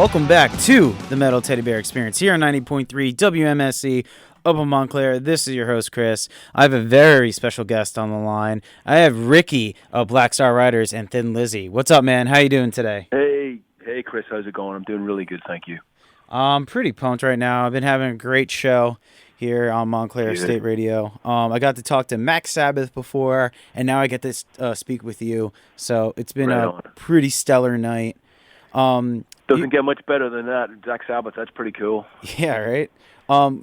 Welcome back to the Metal Teddy Bear Experience here on 90.3 WMSC up in Montclair. This is your host, Chris. I have a very special guest on the line. I have Ricky of Black Star Riders and Thin Lizzy. What's up, man? How you doing today? Hey, Chris. How's it going? I'm doing really good, thank you. I'm pretty pumped right now. I've been having a great show here on Montclair State Radio. I got to talk to Max Sabbath before, and now I get to speak with you. So it's been a pretty stellar night. Doesn't get much better than that. Zach Sabbath, that's pretty cool. Yeah, right?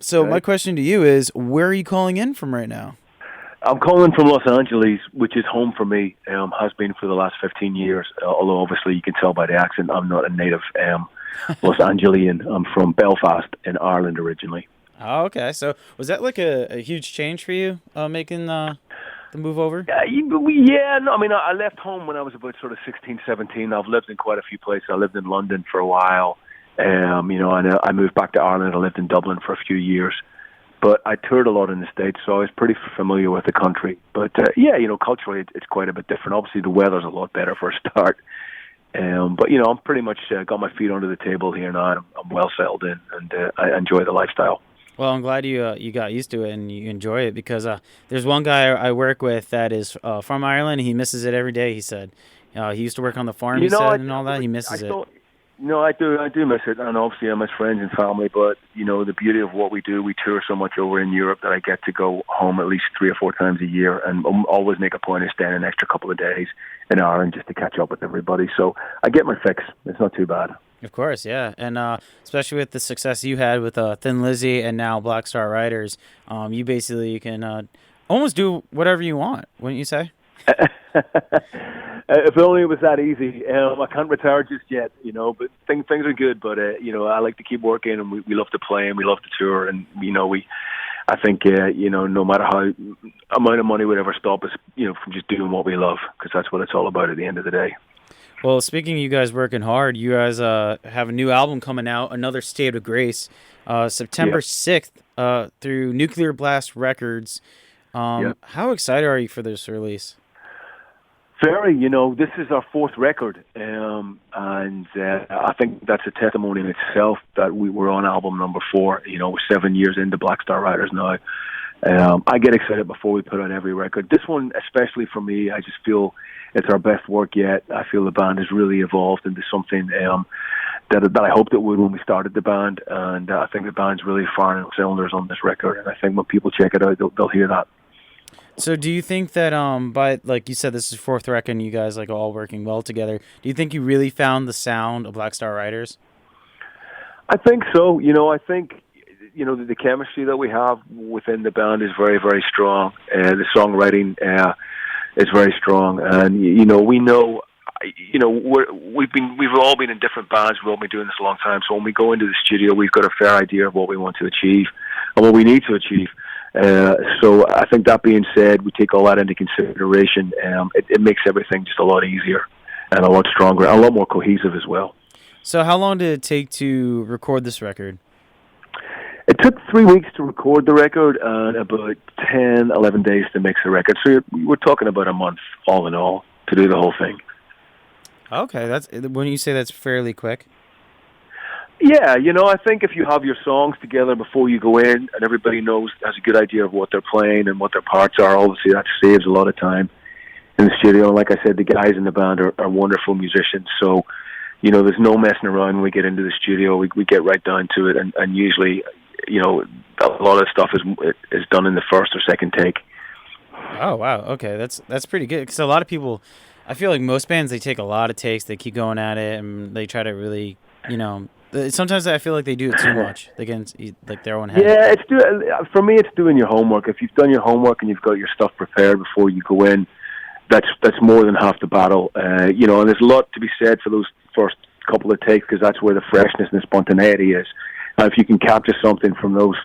So my question to you is, where are you calling in from right now? I'm calling from Los Angeles, which is home for me, has been for the last 15 years, although obviously you can tell by the accent I'm not a native Los Angelian. I'm from Belfast in Ireland originally. Oh, okay. So was that like a huge change for you, making the move over? I left home when I was about sort of 16, 17. I've lived in quite a few places. I lived in London for a while. And I moved back to Ireland. I lived in Dublin for a few years. But I toured a lot in the States, so I was pretty familiar with the country. But, culturally, it's quite a bit different. Obviously, the weather's a lot better for a start. I'm pretty much got my feet under the table here now. I'm well settled in, and I enjoy the lifestyle. Well, I'm glad you got used to it and you enjoy it, because there's one guy I work with that is from Ireland. He misses it every day, he said. He used to work on the farm, and all that. He misses it. No, I do miss it, and obviously I miss friends and family, but, the beauty of what we do, we tour so much over in Europe that I get to go home at least 3 or 4 times a year, and always make a point of staying an extra couple of days in Ireland just to catch up with everybody. So I get my fix. It's not too bad. Of course, yeah. And especially with the success you had with Thin Lizzy and now Black Star Riders, you basically can almost do whatever you want, wouldn't you say? If only it was that easy. I can't retire just yet, but things are good. But, I like to keep working, and we love to play, and we love to tour. And, I think, no matter how amount of money would ever stop us, from just doing what we love, because that's what it's all about at the end of the day. Well, speaking of you guys working hard, you guys have a new album coming out, Another State of Grace, September 6th through Nuclear Blast Records. How excited are you for this release? Very. This is our 4th record, and I think that's a testimony in itself that we were on album number 4. We're 7 years into Black Star Riders now. I get excited before we put out every record. This one, especially for me, I just feel it's our best work yet. I feel the band has really evolved into something that I hoped it would when we started the band, and I think the band's really firing cylinders on this record, and I think when people check it out, they'll hear that. So do you think that by, like you said, this is 4th record and you guys all working well together, do you think you really found the sound of Black Star Riders? I think so. I think the chemistry that we have within the band is very, very strong. The songwriting is very strong, and we know we've all been in different bands. We've all been doing this a long time. So when we go into the studio, we've got a fair idea of what we want to achieve and what we need to achieve. So I think that being said, we take all that into consideration. It makes everything just a lot easier and a lot stronger, and a lot more cohesive as well. So how long did it take to record this record? It took 3 weeks to record the record and about 10, 11 days to mix the record. So we're talking about a month, all in all, to do the whole thing. Okay, when you say that's fairly quick. Yeah, I think if you have your songs together before you go in and everybody has a good idea of what they're playing and what their parts are, obviously that saves a lot of time in the studio. And like I said, the guys in the band are wonderful musicians, so there's no messing around when we get into the studio. We get right down to it, and usually, a lot of stuff is done in the first or second take. Oh, wow. Okay, that's pretty good, because a lot of people, I feel like most bands, they take a lot of takes, they keep going at it, and they try to really, sometimes I feel like they do it too much. They get their own head. Yeah, for me, it's doing your homework. If you've done your homework and you've got your stuff prepared before you go in, that's more than half the battle. And there's a lot to be said for those first couple of takes, because that's where the freshness and the spontaneity is. If you can capture something from those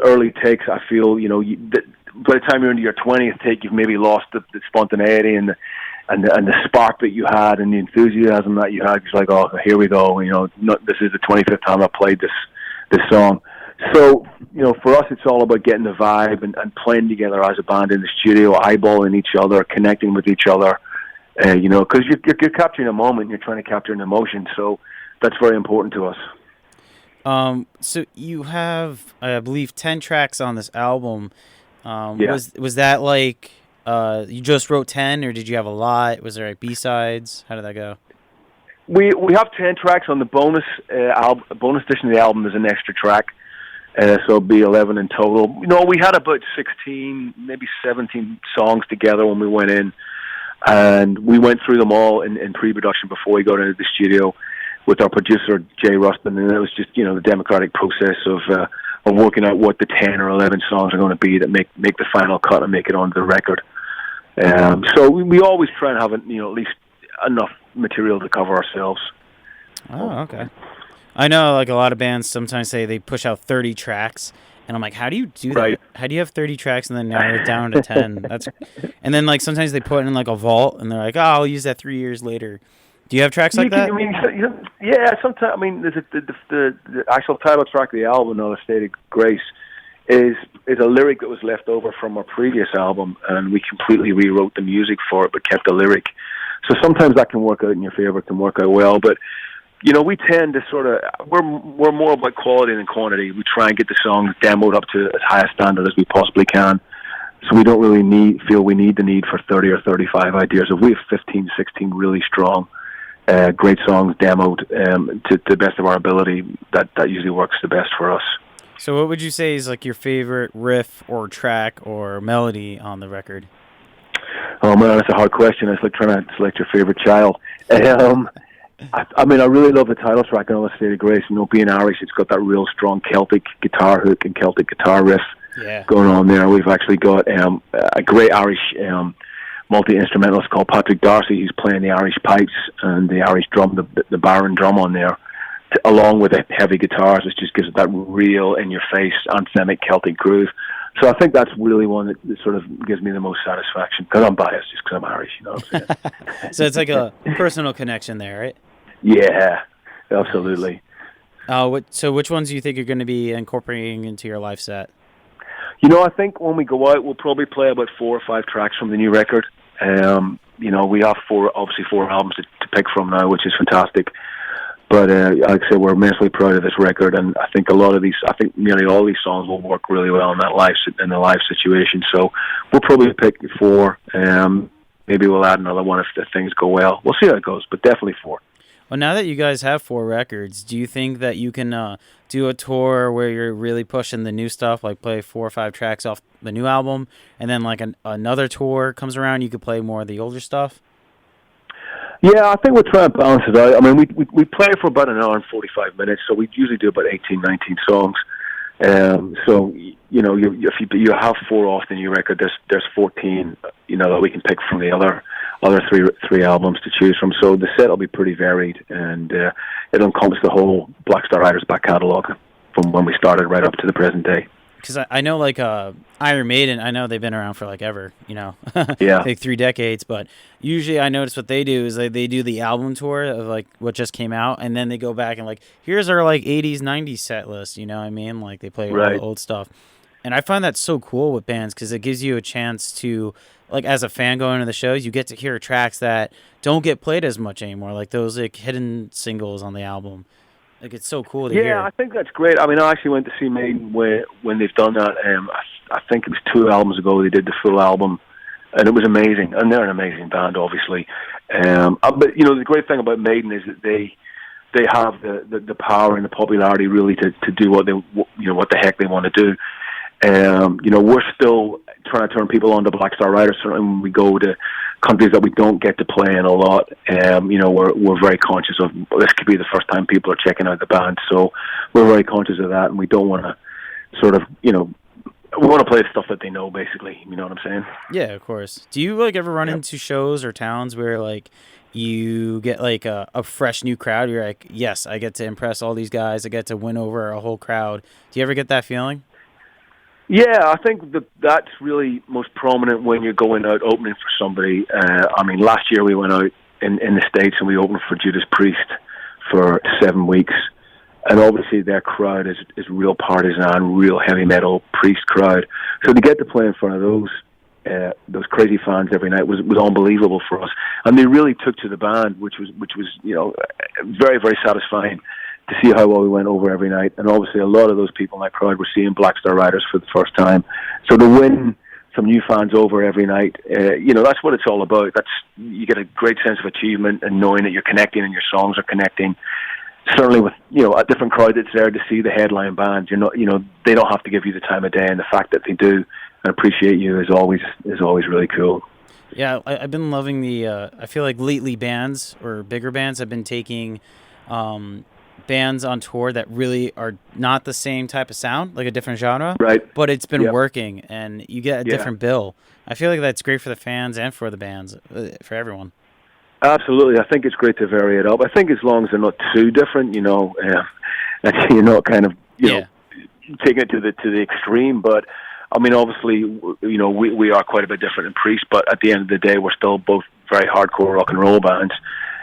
early takes, I feel by the time you're into your 20th take, you've maybe lost the spontaneity and the spark that you had and the enthusiasm that you had. It's like, oh, here we go. This is the 25th time I played this song. So, for us, it's all about getting the vibe and playing together as a band in the studio, eyeballing each other, connecting with each other. Because you're capturing a moment, you're trying to capture an emotion. So that's very important to us. So you have, I believe, 10 tracks on this album. Yeah. Was that like you just wrote 10, or did you have a lot? Was there like B-sides? How did that go? We have 10 tracks on the bonus edition of the album. There's an extra track, so it'll be 11 in total. We had about 16, maybe 17 songs together when we went in, and we went through them all in pre-production before we got into the studio with our producer Jay Rustin, and it was just the democratic process of working out what the 10 or 11 songs are going to be that make the final cut and make it onto the record. So we always try and have at least enough material to cover ourselves. Oh, okay. I know, like, a lot of bands sometimes say they push out 30 tracks, and I'm like, how do you do that? Right. How do you have 30 tracks and then narrow it down to 10? And then, like, sometimes they put in like a vault, and they're like, oh, I'll use that 3 years later. Do you have tracks like that? Yeah, sometimes. I mean, the actual title track of the album, "Another State of Grace," is a lyric that was left over from our previous album, and we completely rewrote the music for it, but kept the lyric. So sometimes that can work out in your favor, can work out well. But we tend to we're more about quality than quantity. We try and get the songs demoed up to as high a standard as we possibly can. So we don't really feel we need the need for 30 or 35 ideas. If we have 15, 16 really strong, great songs demoed to the best of our ability, that usually works the best for us. So what would you say is like your favorite riff or track or melody on the record? Oh man, that's a hard question. It's like trying to select your favorite child. I really love the title track, "Another State of Grace." Being Irish, it's got that real strong Celtic guitar hook and Celtic guitar riff going on there. We've actually got a great Irish multi-instrumentalist called Patrick Darcy, who's playing the Irish pipes and the Irish drum, the baron drum on there, along with the heavy guitars, which just gives it that real in-your-face anthemic Celtic groove. So I think that's really one that sort of gives me the most satisfaction, because I'm biased, just because I'm Irish, what I'm saying? So it's like a personal connection there, right? Yeah, absolutely. So which ones do you think you're going to be incorporating into your live set? I think when we go out, we'll probably play about 4 or 5 tracks from the new record. We have 4 albums to pick from now, which is fantastic. But like I say, we're immensely proud of this record, and I think nearly all these songs will work really well in the live situation. So we'll probably pick 4. Maybe we'll add another one if things go well. We'll see how it goes, but definitely 4. Well, now that you guys have 4 records, do you think that you can do a tour where you're really pushing the new stuff, like play 4 or 5 tracks off the new album, and then like another tour comes around, you could play more of the older stuff? Yeah, I think we're trying to balance it out. I mean, we play for about an hour and 45 minutes, so we usually do about 18, 19 songs. So if you have 4 off the new record, there's 14, that we can pick from the other three albums to choose from. So the set will be pretty varied, and it'll encompass the whole Black Star Riders back catalogue from when we started right up to the present day. Because I know, like, Iron Maiden, I know they've been around for, like, ever, Yeah. like 3 decades, but usually I notice what they do is they do the album tour of, like, what just came out, and then they go back and, like, here's our, like, 80s, 90s set list, you know what I mean? Like, they play all the old stuff. And I find that so cool with bands because it gives you a chance to, like, as a fan going to the shows, you get to hear tracks that don't get played as much anymore, like those, like, hidden singles on the album. Like, it's so cool to hear. Yeah, I think that's great. I mean, I actually went to see Maiden when they've done that. I think it was 2 albums ago they did the full album, and it was amazing. And they're an amazing band, obviously. But the great thing about Maiden is that they have the power and the popularity really to do what the heck they want to do. We're still trying to turn people on to Black Star Riders. Certainly when we go to countries that we don't get to play in a lot, we're very conscious of this could be the first time people are checking out the band. So we're very conscious of that, and we don't want to we want to play stuff that they know, basically. You know what I'm saying? Yeah, of course. Do you, like, ever run into shows or towns where, like, you get, like, a fresh new crowd? You're like, yes, I get to impress all these guys. I get to win over a whole crowd. Do you ever get that feeling? Yeah, I think that's really most prominent when you're going out opening for somebody. Last year we went out in the States and we opened for Judas Priest for 7 weeks. And obviously their crowd is real partisan, real heavy metal Priest crowd. So to get to play in front of those those crazy fans every night was unbelievable for us, and they really took to the band, which was very, very satisfying to see how well we went over every night. And obviously, a lot of those people in that crowd were seeing Black Star Riders for the first time, so to win some new fans over every night, that's what it's all about. You get a great sense of achievement and knowing that you're connecting and your songs are connecting. Certainly with a different crowd that's there to see the headline bands. They don't have to give you the time of day, and the fact that they do and appreciate you is always really cool. Yeah, I've been loving I feel like lately bands or bigger bands have been taking bands on tour that really are not the same type of sound, like a different genre, right? But it's been working, and you get a different bill. I feel like that's great for the fans and for the bands, for everyone. Absolutely, I think it's great to vary it up. I think as long as they're not too different, and you're not kind of taking it to the extreme. But I mean, obviously, we are quite a bit different in Priest, but at the end of the day, we're still both very hardcore rock and roll bands.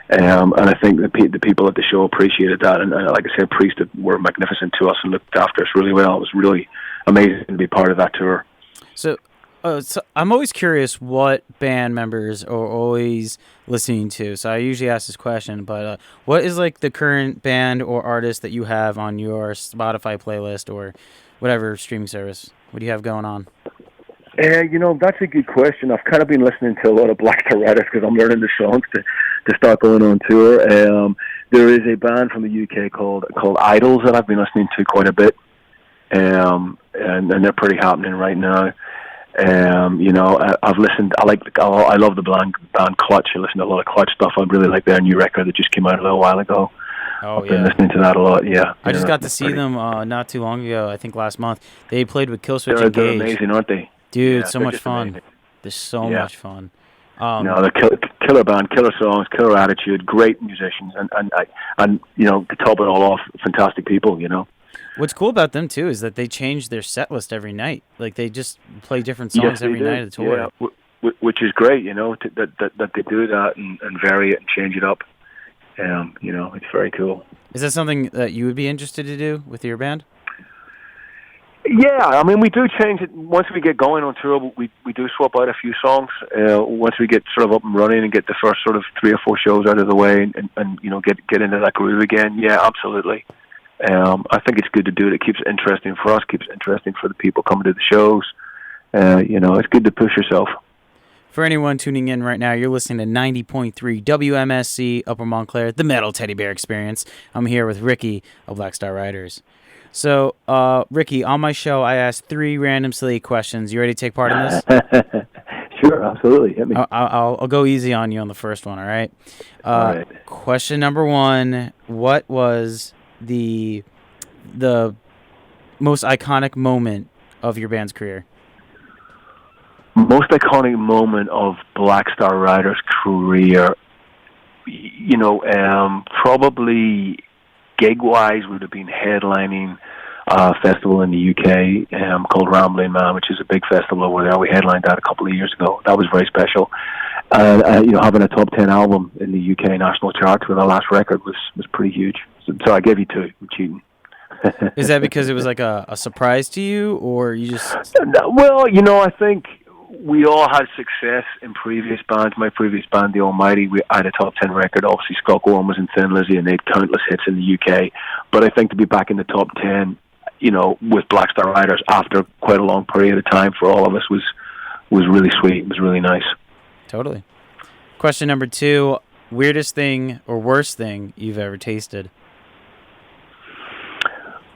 And I think the people at the show appreciated that. And like I said, Priest were magnificent to us and looked after us really well. It was really amazing to be part of that tour. So I'm always curious what band members are always listening to. So I usually ask this question, but what is like the current band or artist that you have on your Spotify playlist or whatever streaming service? What do you have going on? That's a good question. I've kind of been listening to a lot of Black Star Riders because I'm learning the songs to start going on tour. There is a band from the UK called Idols that I've been listening to quite a bit, and they're pretty happening right now. I've listened. I love the band Clutch. I listen to a lot of Clutch stuff. I really like their new record that just came out a little while ago. Oh, I've been listening to that a lot. Yeah, I just got to see them not too long ago. I think last month they played with Killswitch Engage. Engage. They're amazing, aren't they? Dude, so much fun. Amazing. They're so much fun. They're killer band, killer songs, killer attitude, great musicians, and to top it all off, fantastic people. What's cool about them too is that they change their set list every night. Like they just play different songs every night of the tour. Yeah, which is great. That they do that and vary it and change it up. It's very cool. Is that something that you would be interested to do with your band? Yeah, I mean, we do change it once we get going on tour. We do swap out a few songs once we get sort of up and running and get the first sort of 3 or 4 shows out of the way and get into that groove again. Yeah, absolutely. I think it's good to do it. It keeps it interesting for us, keeps it interesting for the people coming to the shows. It's good to push yourself. For anyone tuning in right now, you're listening to 90.3 WMSC Upper Montclair, the Metal Teddy Bear Experience. I'm here with Ricky of Black Star Riders. So, Ricky, on my show, I asked 3 random silly questions. You ready to take part in this? Sure, absolutely. Hit me. I'll go easy on you on the first one, all right? All right. Question number 1, what was the most iconic moment of your band's career? Most iconic moment of Black Star Riders' career, probably gig-wise would have been headlining a festival in the UK called Ramblin' Man, which is a big festival over there. We headlined that a couple of years ago. That was very special. Having a top 10 album in the UK national charts with our last record was pretty huge. So I gave you 2. I'm cheating. Is that because it was like a surprise to you, or you just... Well, I think we all had success in previous bands. My previous band, The Almighty, we had a top 10 record. Obviously, Scott Gorham was in Thin Lizzy, and they had countless hits in the UK. But I think to be back in the top 10, with Black Star Riders after quite a long period of time for all of us was really sweet. It was really nice. Totally. Question number 2, weirdest thing or worst thing you've ever tasted?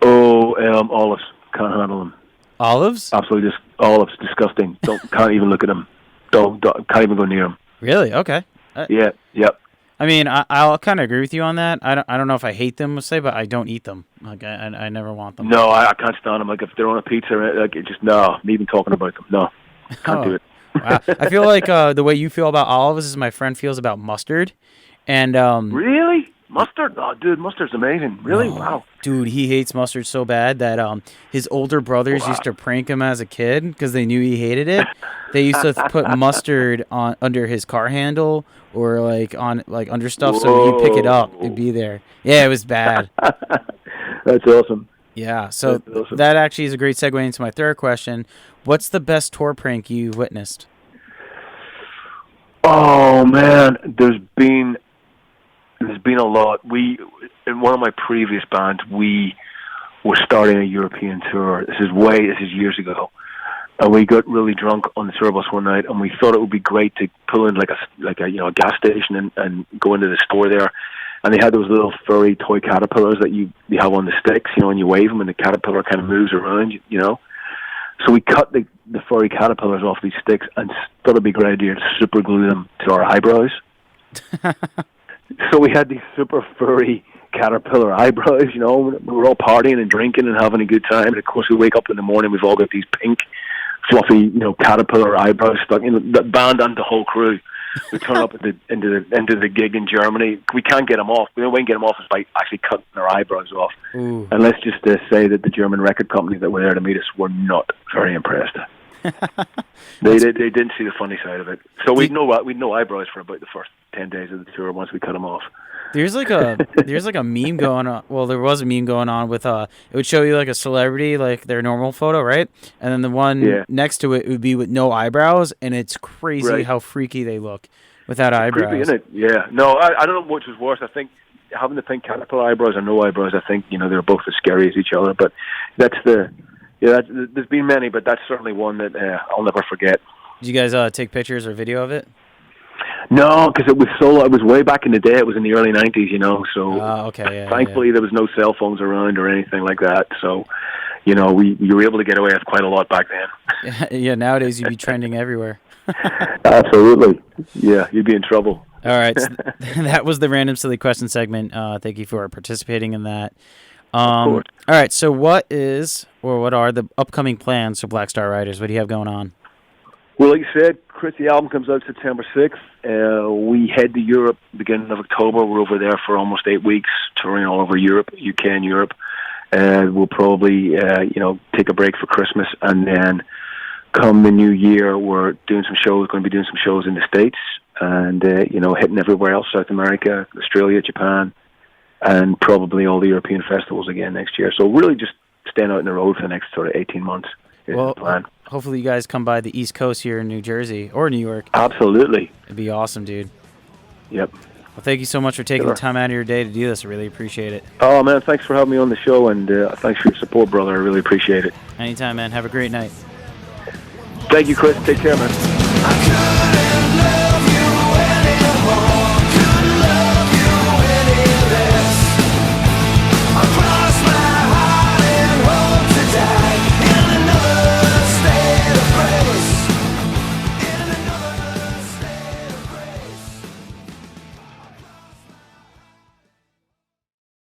Olives. Can't handle them. Olives? Absolutely, just olives. Disgusting. Can't even look at them. Can't even go near them. Really? Okay. Yeah. Yep. I mean, I'll kind of agree with you on that. I don't know if I hate them, but I don't eat them. Like I never want them. No, I can't stand them. Like if they're on a pizza, like it just no. Me even talking about them, no, can't do it. Wow. I feel like the way you feel about olives is my friend feels about mustard, and really. Mustard? Oh, dude, mustard's amazing. Really? No. Wow. Dude, he hates mustard so bad that his older brothers used to prank him as a kid because they knew he hated it. They used to put mustard on under his car handle or under stuff, so when you pick it up, it'd be there. Yeah, it was bad. That's awesome. Yeah, so that actually is a great segue into my third question. What's the best tour prank you've witnessed? Oh man, there's been a lot. We, in one of my previous bands, we were starting a European tour. This is years ago, and we got really drunk on the tour bus one night, and we thought it would be great to pull in like a gas station and go into the store there. And they had those little furry toy caterpillars that you have on the sticks, and you wave them, and the caterpillar kind of moves around, So we cut the furry caterpillars off these sticks and thought it'd be a great idea to super glue them to our eyebrows. So we had these super furry caterpillar eyebrows, we were all partying and drinking and having a good time. And of course, we wake up in the morning, we've all got these pink, fluffy, caterpillar eyebrows stuck in the band and the whole crew. We turn up into the gig in Germany. We can't get them off. The only way we can get them off is by actually cutting our eyebrows off. Ooh. And let's just say that the German record companies that were there to meet us were not very impressed. They didn't see the funny side of it. So we'd no eyebrows for about the first 10 days of the tour once we cut them off. There's like a meme going on. Well, there was a meme going on with it would show you like a celebrity, like their normal photo, right? And then the one next to it would be with no eyebrows, and it's crazy how freaky they look without eyebrows. Creepy, isn't it? Yeah. No, I don't know which was worse. I think having the pink caterpillar eyebrows or no eyebrows, I think, they're both as scary as each other. But there's been many, but that's certainly one that I'll never forget. Did you guys take pictures or video of it? No, because it was way back in the day. It was in the early 90s, so okay, thankfully there was no cell phones around or anything like that. So, you were able to get away with quite a lot back then. Yeah, nowadays you'd be trending everywhere. Absolutely. Yeah, you'd be in trouble. All right, so that was the Random Silly Question segment. Thank you for participating in that. Of course. All right, so what are the upcoming plans for Black Star Riders? What do you have going on? Well, like you said, Chris, the album comes out September 6th. We head to Europe beginning of October. We're over there for almost 8 weeks, touring all over Europe, UK and Europe. We'll probably, take a break for Christmas, and then come the new year, we're going to be doing some shows in the States, and, hitting everywhere else, South America, Australia, Japan, and probably all the European festivals again next year. So really just staying out on the road for the next sort of 18 months is the plan. Hopefully you guys come by the East Coast here in New Jersey or New York. Absolutely. It'd be awesome, dude. Yep. Well, thank you so much for taking the time out of your day to do this. I really appreciate it. Oh, man, thanks for having me on the show, and thanks for your support, brother. I really appreciate it. Anytime, man. Have a great night. Thank you, Chris. Take care, man.